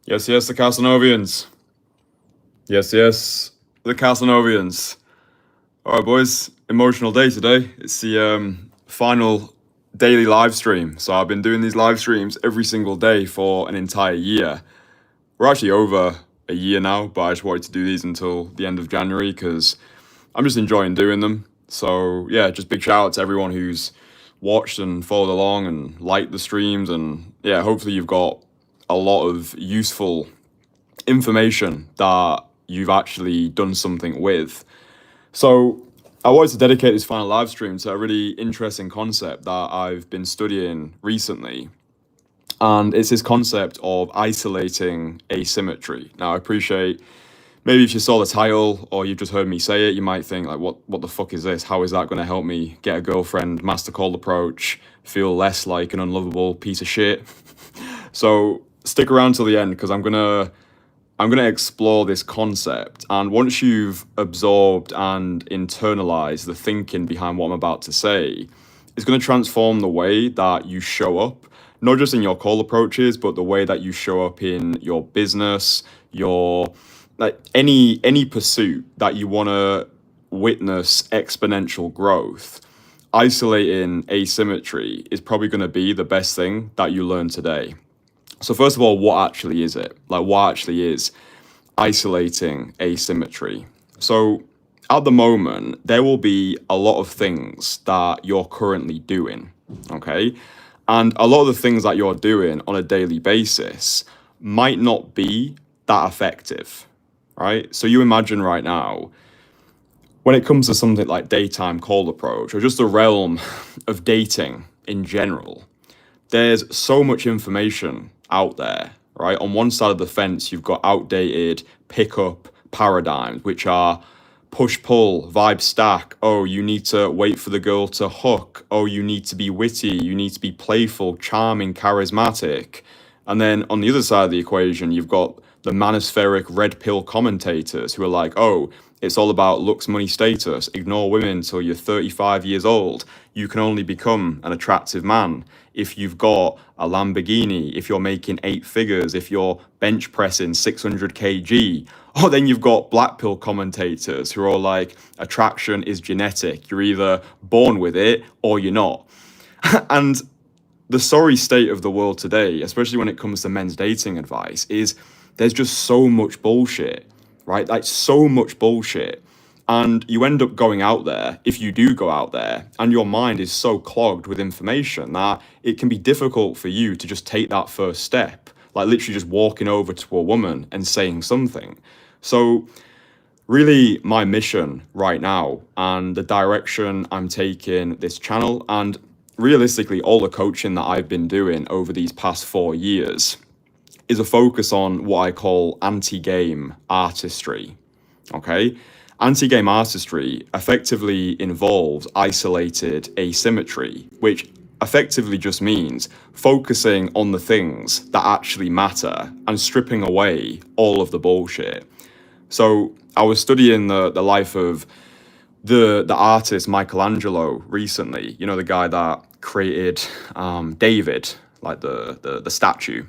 Yes, yes, the Castlenovians. Yes, yes, the Castlenovians. All right, boys. Emotional day today. It's the final daily live stream. So I've been doing these live streams every single day for an entire year. We're actually over a year now, but I just wanted to do these until the end of January because I'm just enjoying doing them. So yeah, just big shout out to everyone who's watched and followed along and liked the streams. And yeah, hopefully you've got a lot of useful information that you've actually done something with. So I wanted to dedicate this final live stream to a really interesting concept that I've been studying recently. And it's this concept of isolating asymmetry. Now, I appreciate maybe if you saw the title or you've just heard me say it, you might think like, what the fuck is this? How is that going to help me get a girlfriend, master cold approach, feel less like an unlovable piece of shit? So stick around till the end because I'm gonna explore this concept, and once you've absorbed and internalized the thinking behind what I'm about to say, it's gonna transform the way that you show up, not just in your call approaches, but the way that you show up in your business, your like any pursuit that you wanna witness exponential growth. Isolating asymmetry is probably gonna be the best thing that you learn today. So first of all, what actually is it? Like what actually is isolating asymmetry? So at the moment, there will be a lot of things that you're currently doing, okay? And a lot of the things that you're doing on a daily basis might not be that effective, right? So you imagine right now, when it comes to something like daytime cold approach or just the realm of dating in general, there's so much information out there, right? On one side of the fence, you've got outdated pickup paradigms, which are push pull, vibe stack. Oh, you need to wait for the girl to hook. Oh, you need to be witty. You need to be playful, charming, charismatic. And then on the other side of the equation, you've got the manospheric red pill commentators who are like, oh, it's all about looks, money, status. Ignore women till you're 35 years old. You can only become an attractive man if you've got a Lamborghini, if you're making 8 figures, if you're bench pressing 600 kg. Oh, then you've got black pill commentators who are like, attraction is genetic. You're either born with it or you're not. And the sorry state of the world today, especially when it comes to men's dating advice, is there's just so much bullshit, right? Like so much bullshit. And you end up going out there, if you do go out there, and your mind is so clogged with information that it can be difficult for you to just take that first step, like literally just walking over to a woman and saying something. So, really, my mission right now and the direction I'm taking this channel, and realistically, all the coaching that I've been doing over these past 4 years, is a focus on what I call anti-game artistry. Okay? Anti-game artistry effectively involves isolated asymmetry, which effectively just means focusing on the things that actually matter and stripping away all of the bullshit. So I was studying the life of the artist Michelangelo recently, you know, the guy that created David, like the statue.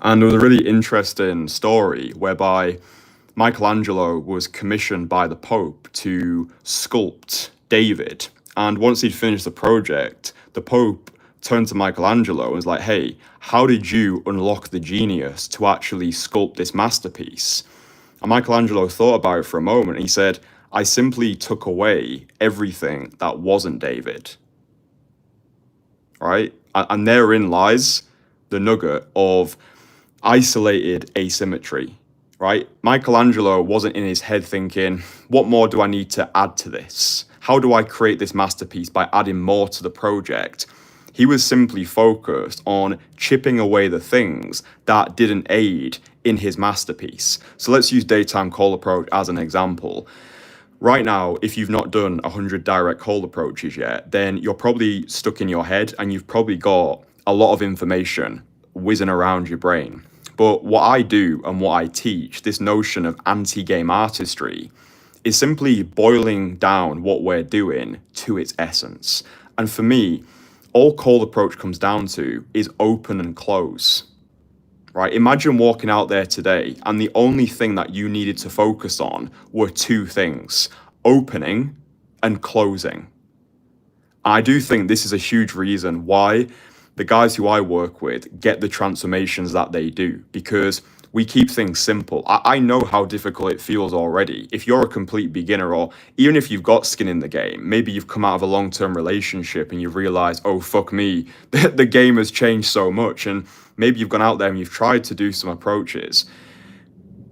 And there was a really interesting story whereby Michelangelo was commissioned by the Pope to sculpt David. And once he'd finished the project, the Pope turned to Michelangelo and was like, hey, how did you unlock the genius to actually sculpt this masterpiece? And Michelangelo thought about it for a moment. And he said, I simply took away everything that wasn't David. Right? And therein lies the nugget of isolated asymmetry, right? Michelangelo wasn't in his head thinking, what more do I need to add to this? How do I create this masterpiece by adding more to the project? He was simply focused on chipping away the things that didn't aid in his masterpiece. So let's use daytime call approach as an example. Right now, if you've not done 100 direct cold approaches yet, then you're probably stuck in your head and you've probably got a lot of information whizzing around your brain. But what I do and what I teach, this notion of anti-game artistry, is simply boiling down what we're doing to its essence. And for me, all cold approach comes down to is open and close. right? Imagine walking out there today and the only thing that you needed to focus on were two things: opening and closing. I do think this is a huge reason why the guys who I work with get the transformations that they do, because we keep things simple. I know how difficult it feels already. If you're a complete beginner, or even if you've got skin in the game, maybe you've come out of a long-term relationship and you've realized, oh, fuck me, the game has changed so much. And maybe you've gone out there and you've tried to do some approaches.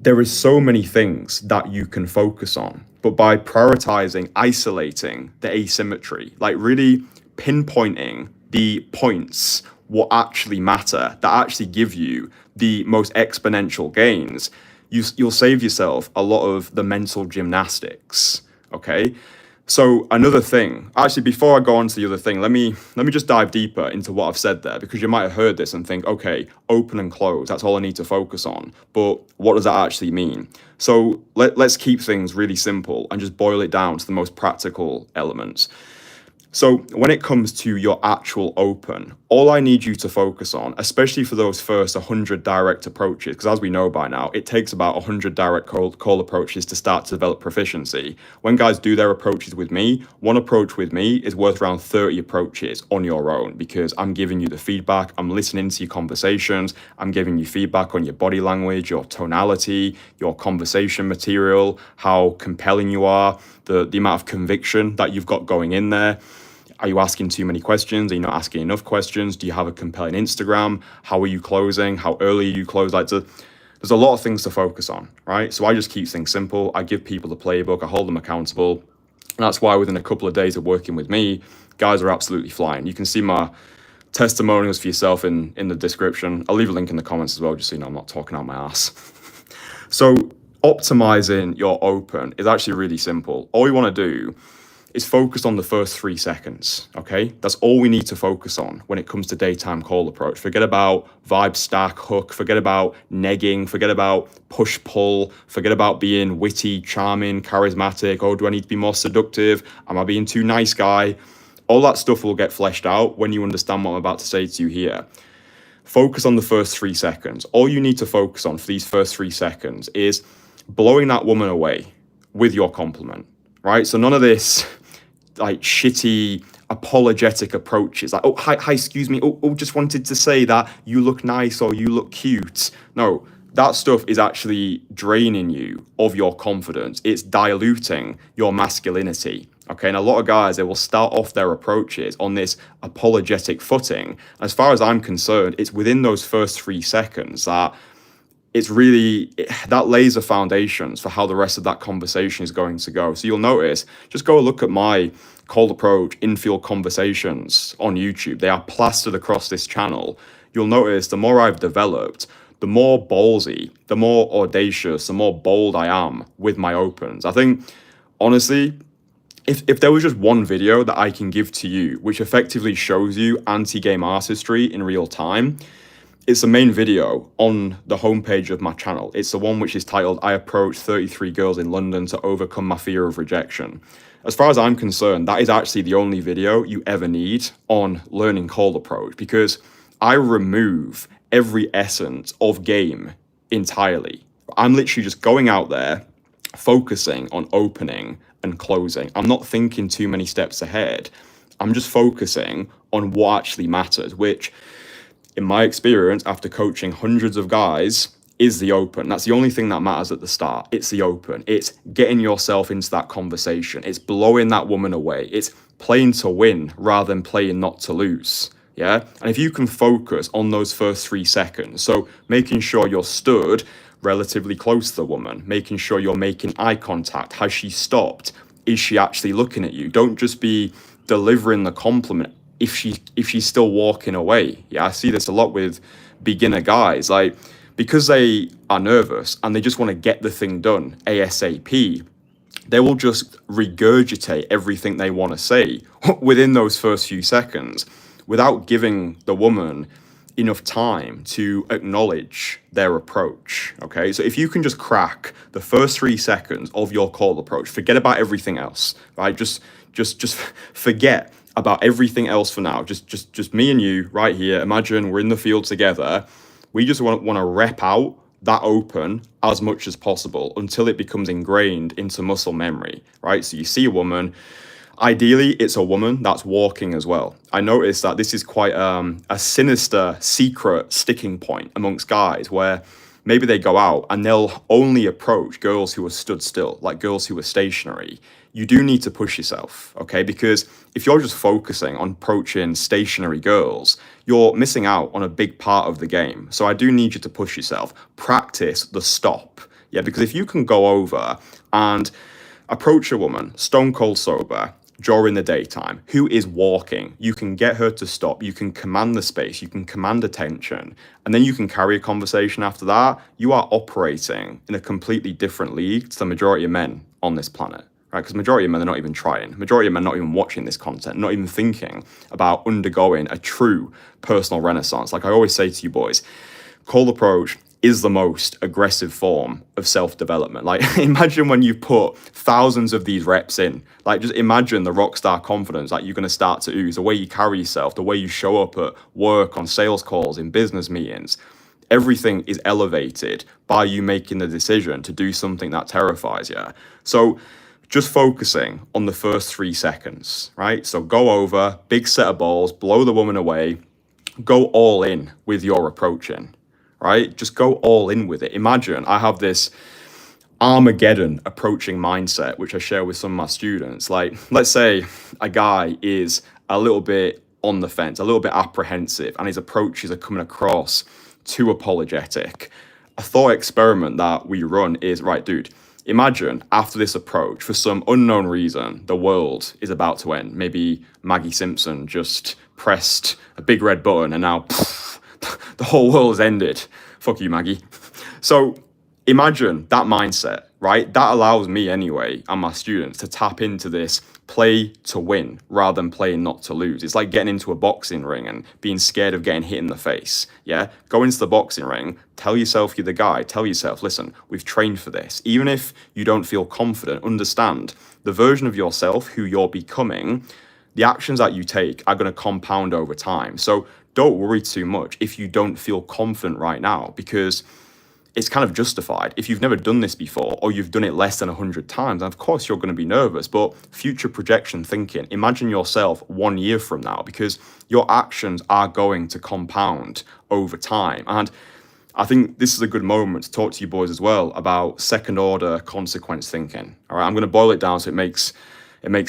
There is so many things that you can focus on, but by prioritizing, isolating the asymmetry, like really pinpointing the points, what actually matter, that actually give you the most exponential gains, you'll save yourself a lot of the mental gymnastics. Okay. So another thing, actually, before I go on to the other thing, let me just dive deeper into what I've said there, because you might have heard this and think, okay, open and close, that's all I need to focus on. But what does that actually mean? So let's keep things really simple and just boil it down to the most practical elements. So when it comes to your actual open, all I need you to focus on, especially for those first 100 direct approaches, because as we know by now, it takes about 100 direct call approaches to start to develop proficiency. When guys do their approaches with me, one approach with me is worth around 30 approaches on your own, because I'm giving you the feedback, I'm listening to your conversations, I'm giving you feedback on your body language, your tonality, your conversation material, how compelling you are, the amount of conviction that you've got going in there. Are you asking too many questions? Are you not asking enough questions? Do you have a compelling Instagram? How are you closing? How early are you close? There's a lot of things to focus on, right? So I just keep things simple. I give people the playbook. I hold them accountable. And that's why within a couple of days of working with me, guys are absolutely flying. You can see my testimonials for yourself in the description. I'll leave a link in the comments as well, just so you know I'm not talking out my ass. So optimizing your open is actually really simple. All you want to do is focus on the first 3 seconds, okay? That's all we need to focus on when it comes to daytime call approach. Forget about vibe, stack, hook, forget about negging, forget about push, pull, forget about being witty, charming, charismatic. Oh, do I need to be more seductive? Am I being too nice guy? All that stuff will get fleshed out when you understand what I'm about to say to you here. Focus on the first 3 seconds. All you need to focus on for these first 3 seconds is blowing that woman away with your compliment, right? So none of this like shitty apologetic approaches like, oh, hi, excuse me, oh, just wanted to say that you look nice or you look cute. No, that stuff is actually draining you of your confidence. It's diluting your masculinity. Okay, and a lot of guys, they will start off their approaches on this apologetic footing. As far as I'm concerned, it's within those first 3 seconds that that lays the foundations for how the rest of that conversation is going to go. So you'll notice, just go look at my cold approach infield conversations on YouTube. They are plastered across this channel. You'll notice the more I've developed, the more ballsy, the more audacious, the more bold I am with my opens. I think, honestly, if there was just one video that I can give to you, which effectively shows you anti-game artistry in real time, it's the main video on the homepage of my channel. It's the one which is titled, I approached 33 girls in London to overcome my fear of rejection. As far as I'm concerned, that is actually the only video you ever need on learning cold approach, because I remove every essence of game entirely. I'm literally just going out there, focusing on opening and closing. I'm not thinking too many steps ahead. I'm just focusing on what actually matters, which, in my experience, after coaching hundreds of guys, is the open. That's the only thing that matters at the start. It's the open. It's getting yourself into that conversation. It's blowing that woman away. It's playing to win rather than playing not to lose. Yeah. And if you can focus on those first 3 seconds, so making sure you're stood relatively close to the woman, making sure you're making eye contact. Has she stopped? Is she actually looking at you? Don't just be delivering the compliment if she's still walking away. Yeah, I see this a lot with beginner guys, like, because they are nervous and they just want to get the thing done ASAP, they will just regurgitate everything they want to say within those first few seconds without giving the woman enough time to acknowledge their approach. Okay, so if you can just crack the first 3 seconds of your call approach, forget about everything else, right? Just forget about everything else for now. Just me and you right here. Imagine we're in the field together. We just want to rep out that open as much as possible until it becomes ingrained into muscle memory, right? So you see a woman, ideally it's a woman that's walking as well. I noticed that this is quite a sinister secret sticking point amongst guys, where maybe they go out and they'll only approach girls who are stood still, like girls who are stationary. You do need to push yourself, okay? Because if you're just focusing on approaching stationary girls, you're missing out on a big part of the game. So I do need you to push yourself. Practice the stop. Yeah, because if you can go over and approach a woman stone cold sober during the daytime who is walking, you can get her to stop, you can command the space, you can command attention, and then you can carry a conversation after that. You are operating in a completely different league to the majority of men on this planet. Right, because majority of men are not even trying. Majority of men are not even watching this content, not even thinking about undergoing a true personal renaissance. Like I always say to you boys, cold approach is the most aggressive form of self-development. Like imagine when you put thousands of these reps in, like just imagine the rock star confidence that you're going to start to ooze, the way you carry yourself, the way you show up at work, on sales calls, in business meetings. Everything is elevated by you making the decision to do something that terrifies you. So just focusing on the first 3 seconds, right? So go over, big set of balls, blow the woman away, go all in with your approaching, right? Just go all in with it. Imagine I have this Armageddon approaching mindset, which I share with some of my students. Like, let's say a guy is a little bit on the fence, a little bit apprehensive, and his approaches are coming across too apologetic. A thought experiment that we run is, right, dude, imagine after this approach, for some unknown reason, the world is about to end. Maybe Maggie Simpson just pressed a big red button and now the whole world's ended. Fuck you, Maggie. So imagine that mindset, right? That allows me anyway and my students to tap into this play to win rather than playing not to lose. It's like getting into a boxing ring and being scared of getting hit in the face. Yeah, go into the boxing ring, tell yourself you're the guy, tell yourself, listen, we've trained for this. Even if you don't feel confident, understand the version of yourself who you're becoming, the actions that you take are going to compound over time. So don't worry too much if you don't feel confident right now, because it's kind of justified. If you've never done this before, or you've done it less than 100 times, and of course you're going to be nervous, but future projection thinking, imagine yourself 1 year from now, because your actions are going to compound over time. And I think this is a good moment to talk to you boys as well about second order consequence thinking. All right, I'm going to boil it down so it makes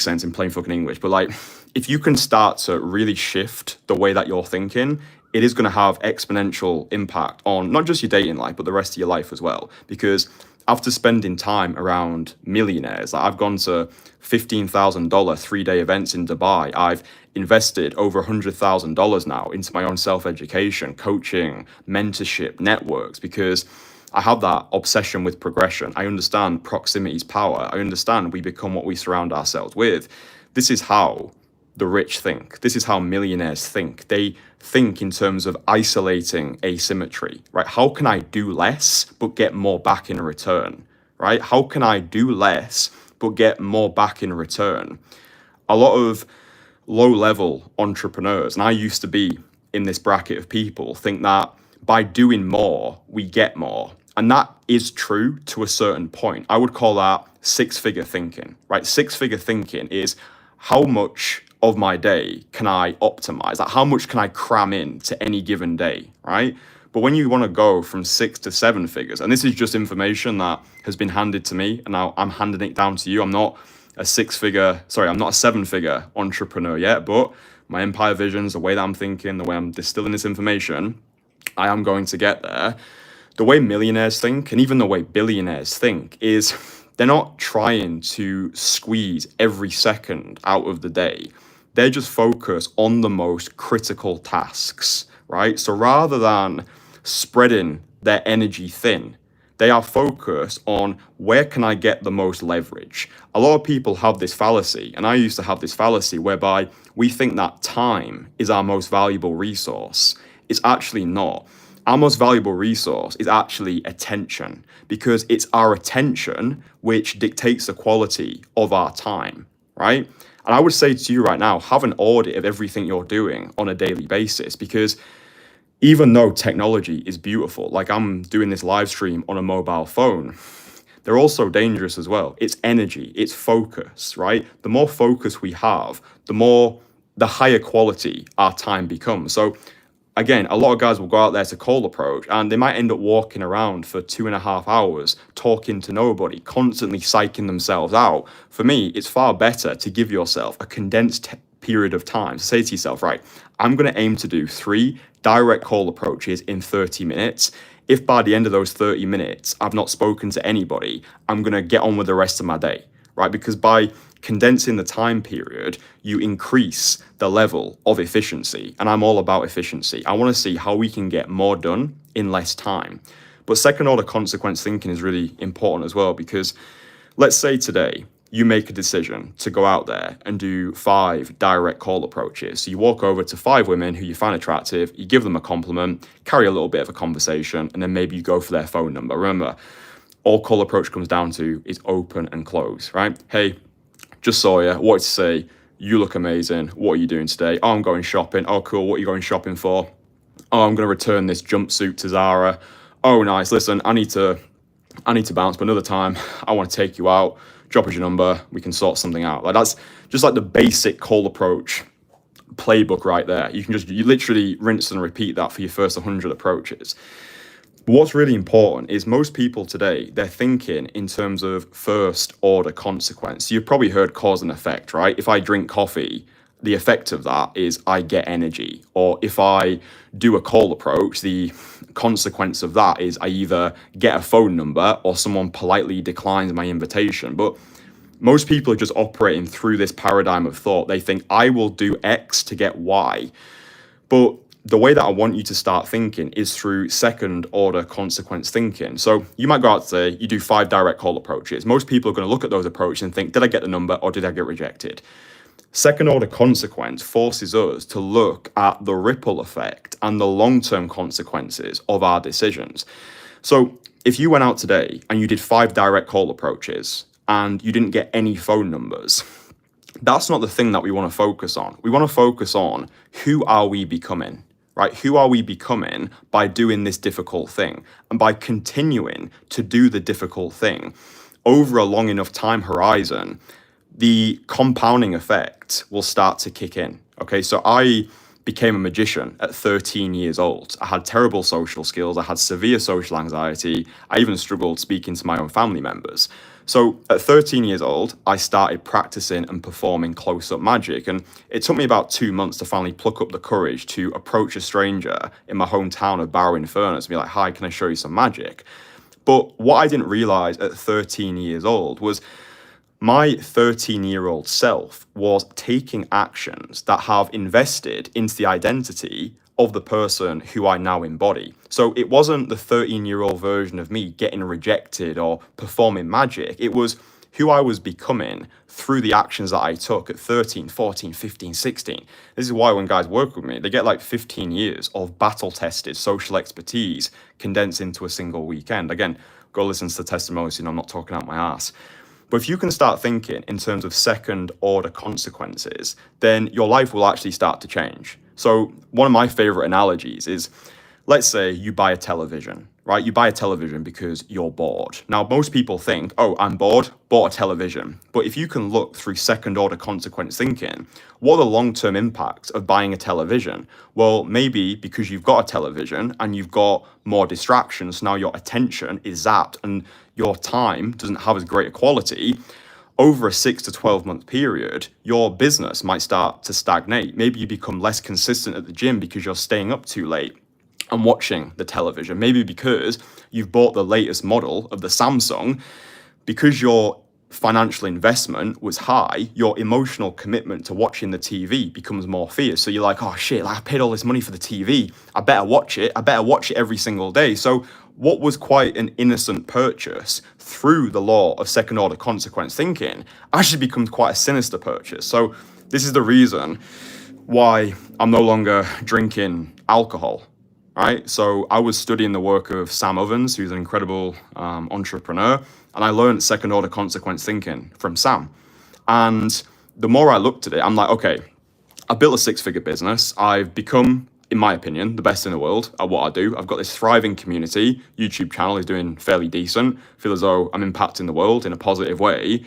sense in plain fucking English. But like, if you can start to really shift the way that you're thinking, it is going to have exponential impact on not just your dating life, but the rest of your life as well. Because after spending time around millionaires, like I've gone to $15,000 3-day events in Dubai. I've invested over $100,000 now into my own self-education, coaching, mentorship, networks, because I have that obsession with progression. I understand proximity's power. I understand we become what we surround ourselves with. This is how the rich think. This is how millionaires think. They think in terms of isolating asymmetry, right? How can I do less but get more back in return, right? How can I do less but get more back in return? A lot of low-level entrepreneurs, and I used to be in this bracket of people, think that by doing more, we get more. And that is true to a certain point. I would call that six-figure thinking, right? Six-figure thinking is how much of my day can I optimize? Like how much can I cram in to any given day, right? But when you want to go from 6 to 7 figures, and this is just information that has been handed to me, and now I'm handing it down to you. I'm not a 7-figure entrepreneur yet, but my empire visions, the way that I'm thinking, the way I'm distilling this information, I am going to get there. The way millionaires think, and even the way billionaires think, is they're not trying to squeeze every second out of the day. They're just focused on the most critical tasks, right? So rather than spreading their energy thin, they are focused on where can I get the most leverage. A lot of people have this fallacy, and I used to have this fallacy, whereby we think that time is our most valuable resource. It's actually not. Our most valuable resource is actually attention, because it's our attention which dictates the quality of our time, right? And I would say to you right now, have an audit of everything you're doing on a daily basis, because even though technology is beautiful, like I'm doing this live stream on a mobile phone, they're also dangerous as well. It's energy, it's focus, right? The more focus we have, the higher quality our time becomes. So again, a lot of guys will go out there to cold approach and they might end up walking around for 2.5 hours talking to nobody, constantly psyching themselves out. For me, it's far better to give yourself a condensed period of time. Say to yourself, right, I'm going to aim to do 3 direct call approaches in 30 minutes. If by the end of those 30 minutes, I've not spoken to anybody, I'm going to get on with the rest of my day, right? Because by condensing the time period, you increase the level of efficiency. And I'm all about efficiency. I want to see how we can get more done in less time. But second order consequence thinking is really important as well, because let's say today you make a decision to go out there and do 5 direct call approaches. So you walk over to 5 women who you find attractive, you give them a compliment, carry a little bit of a conversation, and then maybe you go for their phone number. Remember, all call approach comes down to is open and close, right? Hey, just saw you, wanted to say, you look amazing. What are you doing today? Oh, I'm going shopping. Oh, cool. What are you going shopping for? Oh, I'm going to return this jumpsuit to Zara. Oh, nice. Listen, I need to bounce, but another time I want to take you out. Drop us your number. We can sort something out. Like that's just like the basic call approach playbook right there. You literally rinse and repeat that for your first 100 approaches. But what's really important is most people today, they're thinking in terms of first order consequence. You've probably heard cause and effect, right? If I drink coffee, the effect of that is I get energy. Or if I do a call approach, the consequence of that is I either get a phone number or someone politely declines my invitation. But most people are just operating through this paradigm of thought. They think I will do X to get Y. But the way that I want you to start thinking is through second order consequence thinking. So you might go out today, you do 5 direct call approaches. Most people are going to look at those approaches and think, did I get the number or did I get rejected? Second order consequence forces us to look at the ripple effect and the long-term consequences of our decisions. So if you went out today and you did 5 direct call approaches and you didn't get any phone numbers, that's not the thing that we want to focus on. We want to focus on who are we becoming, right? Who are we becoming by doing this difficult thing? And by continuing to do the difficult thing over a long enough time horizon, the compounding effect will start to kick in. Okay, so I became a magician at 13 years old. I had terrible social skills. I had severe social anxiety. I even struggled speaking to my own family members. So at 13 years old, I started practicing and performing close-up magic. And it took me about 2 months to finally pluck up the courage to approach a stranger in my hometown of Barrow-in-Furness and be like, hi, can I show you some magic? But what I didn't realize at 13 years old was my 13-year-old self was taking actions that have invested into the identity of the person who I now embody. So it wasn't the 13-year-old version of me getting rejected or performing magic. It was who I was becoming through the actions that I took at 13, 14, 15, 16. This is why when guys work with me, they get like 15 years of battle-tested social expertise condensed into a single weekend. Again, go listen to the testimonials, I'm not talking out my ass. But if you can start thinking in terms of second order consequences, then your life will actually start to change. So one of my favorite analogies is, let's say you buy a television, right? You buy a television because you're bored. Now, most people think, oh, I'm bored, bought a television. But if you can look through second order consequence thinking, what are the long-term impacts of buying a television? Well, maybe because you've got a television and you've got more distractions, now your attention is zapped and your time doesn't have as great a quality. Over a 6 to 12 month period, your business might start to stagnate. Maybe you become less consistent at the gym because you're staying up too late and watching the television. Maybe because you've bought the latest model of the Samsung. Because your financial investment was high, your emotional commitment to watching the TV becomes more fierce. So you're like, oh shit, like I paid all this money for the TV. I better watch it. I better watch it every single day. So what was quite an innocent purchase through the law of second order consequence thinking actually becomes quite a sinister purchase. So this is the reason why I'm no longer drinking alcohol, right? So I was studying the work of Sam Ovens, who's an incredible entrepreneur, and I learned second order consequence thinking from Sam. And the more I looked at it, I'm like, okay, I built a 6-figure business. I've become in my opinion, the best in the world at what I do. I've got this thriving community. YouTube channel is doing fairly decent. I feel as though I'm impacting the world in a positive way.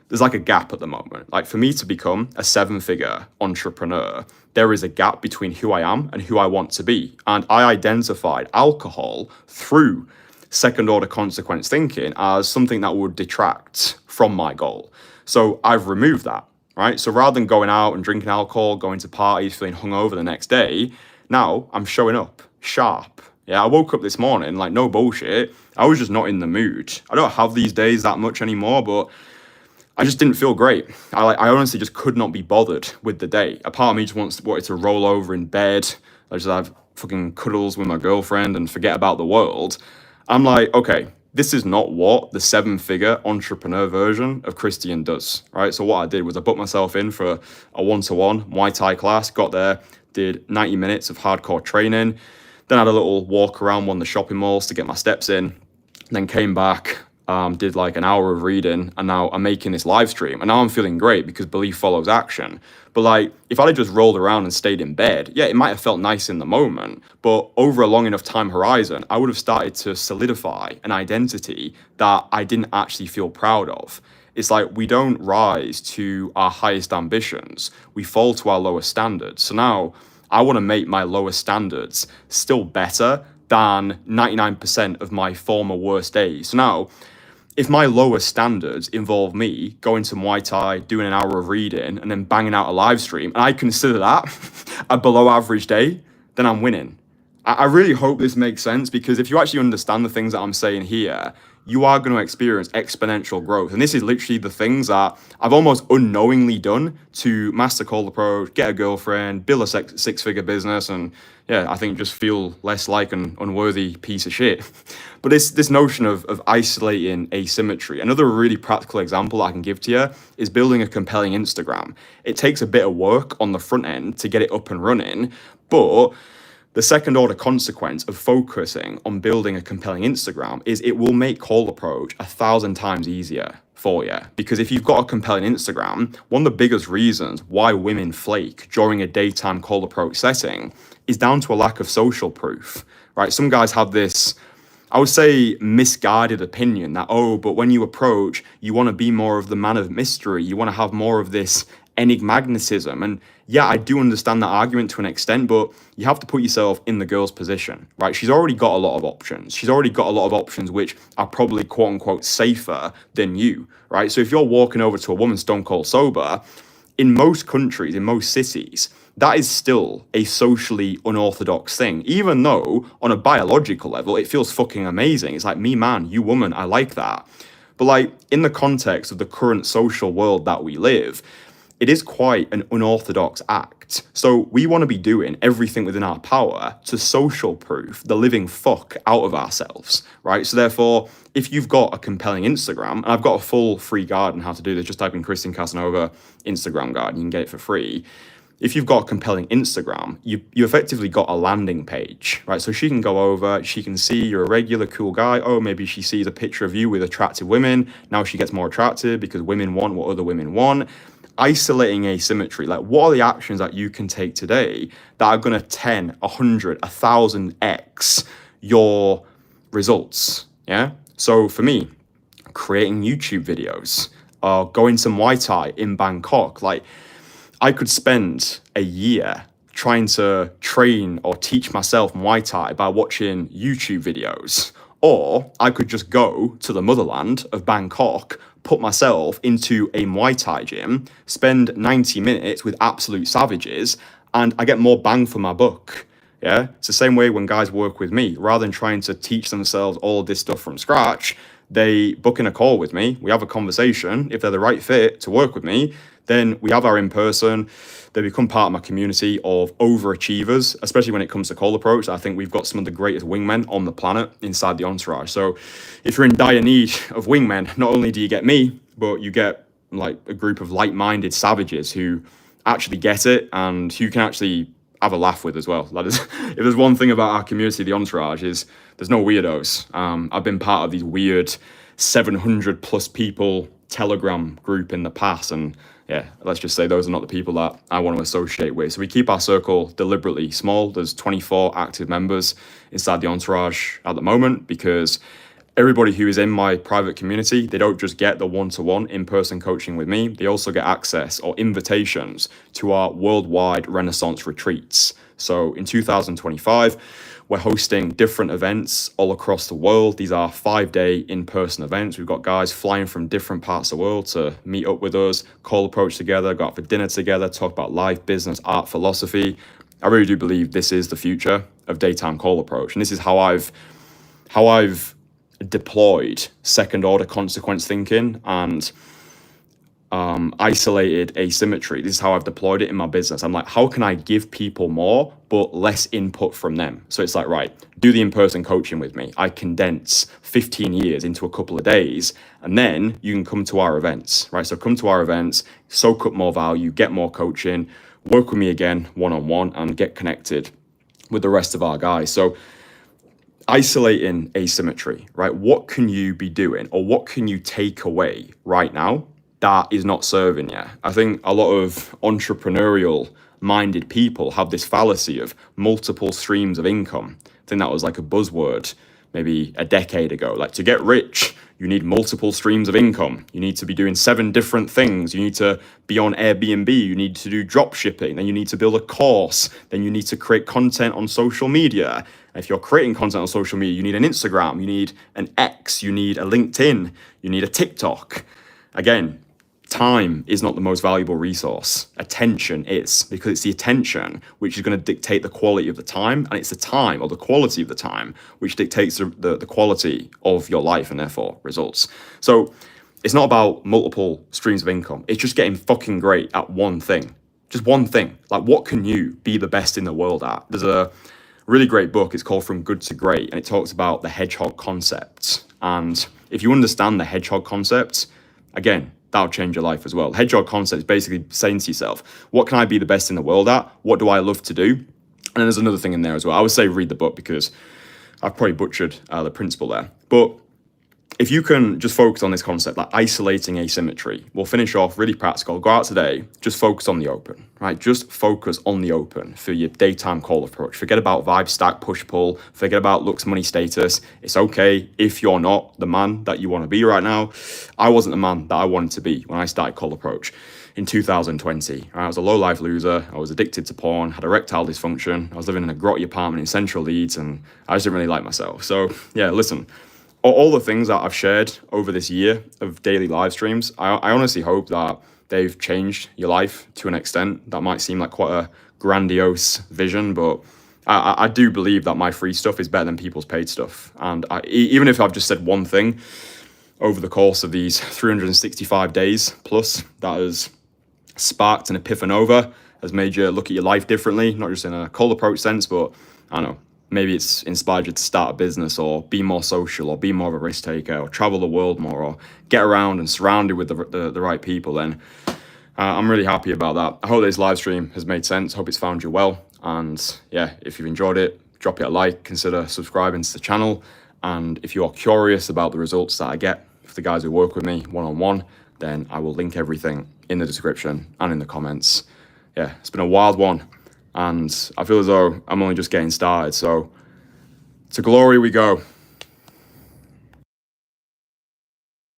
There's like a gap at the moment. Like for me to become a 7-figure entrepreneur, there is a gap between who I am and who I want to be. And I identified alcohol through second order consequence thinking as something that would detract from my goal. So I've removed that, right? So rather than going out and drinking alcohol, going to parties, feeling hungover the next day, now I'm showing up sharp. Yeah, I woke up this morning, like no bullshit, I was just not in the mood. I don't have these days that much anymore, but I just didn't feel great. I honestly just could not be bothered with the day. A part of me just wanted to roll over in bed. I just have fucking cuddles with my girlfriend and forget about the world. I'm like, okay, this is not what the 7-figure entrepreneur version of Kristian does, right? So what I did was I booked myself in for a 1-to-1 Muay Thai class, got there, did 90 minutes of hardcore training, then had a little walk around one of the shopping malls to get my steps in, then came back, did like an hour of reading, and now I'm making this live stream, and now I'm feeling great because belief follows action. But like, if I'd just rolled around and stayed in bed, yeah, it might have felt nice in the moment, but over a long enough time horizon, I would have started to solidify an identity that I didn't actually feel proud of. It's like we don't rise to our highest ambitions, we fall to our lowest standards. So now I want to make my lowest standards still better than 99% of my former worst days. So now, if my lowest standards involve me going to Muay Thai, doing an hour of reading, and then banging out a live stream, and I consider that a below average day, then I'm winning. I really hope this makes sense, because if you actually understand the things that I'm saying here, you are going to experience exponential growth. And this is literally the things that I've almost unknowingly done to master cold approach, get a girlfriend, build a 6-figure business, and yeah, I think just feel less like an unworthy piece of shit. But this notion of isolating asymmetry, another really practical example I can give to you is building a compelling Instagram. It takes a bit of work on the front end to get it up and running, but the second order consequence of focusing on building a compelling Instagram is it will make cold approach 1,000 times easier for you. Because if you've got a compelling Instagram, one of the biggest reasons why women flake during a daytime cold approach setting is down to a lack of social proof, right? Some guys have this, I would say, misguided opinion that, oh, but when you approach, you want to be more of the man of mystery. You want to have more of this enigmaticism. And yeah, I do understand that argument to an extent, but you have to put yourself in the girl's position, right? She's already got a lot of options. She's already got a lot of options which are probably quote unquote safer than you, right? So if you're walking over to a woman stone cold sober, in most countries, in most cities, that is still a socially unorthodox thing, even though on a biological level, it feels fucking amazing. It's like, me man, you woman, I like that. But like, in the context of the current social world that we live, it is quite an unorthodox act. So we want to be doing everything within our power to social proof the living fuck out of ourselves, right? So therefore, if you've got a compelling Instagram, and I've got a full free guide on how to do this, just type in Kristian Casanova Instagram guide, and you can get it for free. If you've got a compelling Instagram, you effectively got a landing page, right? So she can go over, she can see you're a regular cool guy. Oh, maybe she sees a picture of you with attractive women. Now she gets more attractive because women want what other women want. Isolating asymmetry, like what are the actions that you can take today that are going to 10, 100, 1,000x your results? Yeah. So for me, creating YouTube videos, going to Muay Thai in Bangkok, like I could spend a year trying to train or teach myself Muay Thai by watching YouTube videos. Or I could just go to the motherland of Bangkok, put myself into a Muay Thai gym, spend 90 minutes with absolute savages, and I get more bang for my buck. Yeah, it's the same way when guys work with me. Rather than trying to teach themselves all of this stuff from scratch, they book in a call with me. We have a conversation. If they're the right fit to work with me, then we have our in-person. They become part of my community of overachievers, especially when it comes to cold approach. I think we've got some of the greatest wingmen on the planet inside the Entourage. So if you're in dire need of wingmen, not only do you get me, but you get like a group of like-minded savages who actually get it and who can actually have a laugh with as well. That is, if there's one thing about our community, the Entourage, is there's no weirdos. I've been part of these weird 700 plus people Telegram group in the past, and yeah, let's just say those are not the people that I want to associate with. So we keep our circle deliberately small. There's 24 active members inside the Entourage at the moment, because everybody who is in my private community, they don't just get the one-to-one in-person coaching with me, they also get access or invitations to our worldwide Renaissance retreats. So in 2025, we're hosting different events all across the world. These are 5-day in-person events. We've got guys flying from different parts of the world to meet up with us, call approach together, go out for dinner together, talk about life, business, art, philosophy. I really do believe this is the future of daytime call approach. And this is how I've deployed second order consequence thinking and isolated asymmetry. This is how I've deployed it in my business. I'm like, how can I give people more but less input from them? So it's like, right, do the in-person coaching with me. I condense 15 years into a couple of days, and then you can come to our events, right? So come to our events, soak up more value, get more coaching, work with me again one-on-one, and get connected with the rest of our guys. So isolating asymmetry, right? What can you be doing, or what can you take away right now that is not serving you? I think a lot of entrepreneurial minded people have this fallacy of multiple streams of income. I think that was like a buzzword maybe a decade ago. Like, to get rich, you need multiple streams of income. You need to be doing 7 different things. You need to be on Airbnb. You need to do drop shipping. Then you need to build a course. Then you need to create content on social media. If you're creating content on social media, you need an Instagram, you need an X, you need a LinkedIn, you need a TikTok. Again, time is not the most valuable resource. Attention is, because it's the attention which is going to dictate the quality of the time, and it's the time or the quality of the time which dictates the quality of your life and therefore results. So it's not about multiple streams of income. It's just getting fucking great at one thing. Just one thing. Like, what can you be the best in the world at? There's a really great book. It's called From Good to Great, and it talks about the hedgehog concept. And if you understand the hedgehog concept, again, that'll change your life as well. Hedgehog concept is basically saying to yourself, what can I be the best in the world at? What do I love to do? And then there's another thing in there as well. I would say read the book, because I've probably butchered the principle there. But if you can just focus on this concept, like isolating asymmetry, we'll finish off really practical. Go out today, just focus on the open, right? Just focus on the open for your daytime call approach. Forget about vibe, stack, push, pull. Forget about looks, money, status. It's okay if you're not the man that you want to be right now. I wasn't the man that I wanted to be when I started call approach in 2020. I was a low-life loser. I was addicted to porn, had erectile dysfunction. I was living in a grotty apartment in central Leeds, and I just didn't really like myself. So yeah, listen. All the things that I've shared over this year of daily live streams, I honestly hope that they've changed your life to an extent. That might seem like quite a grandiose vision, but I do believe that my free stuff is better than people's paid stuff. And even if I've just said one thing over the course of these 365 days plus that has sparked an epiphanova, has made you look at your life differently, not just in a cold approach sense, but I don't know, maybe it's inspired you to start a business, or be more social, or be more of a risk taker, or travel the world more, or get around and surrounded with the right people, then I'm really happy about that. I hope this live stream has made sense. Hope it's found you well. And yeah, if you've enjoyed it, drop it a like, consider subscribing to the channel. And if you're curious about the results that I get for the guys who work with me one-on-one, then I will link everything in the description and in the comments. Yeah, it's been a wild one, and I feel as though I'm only just getting started. So to glory we go.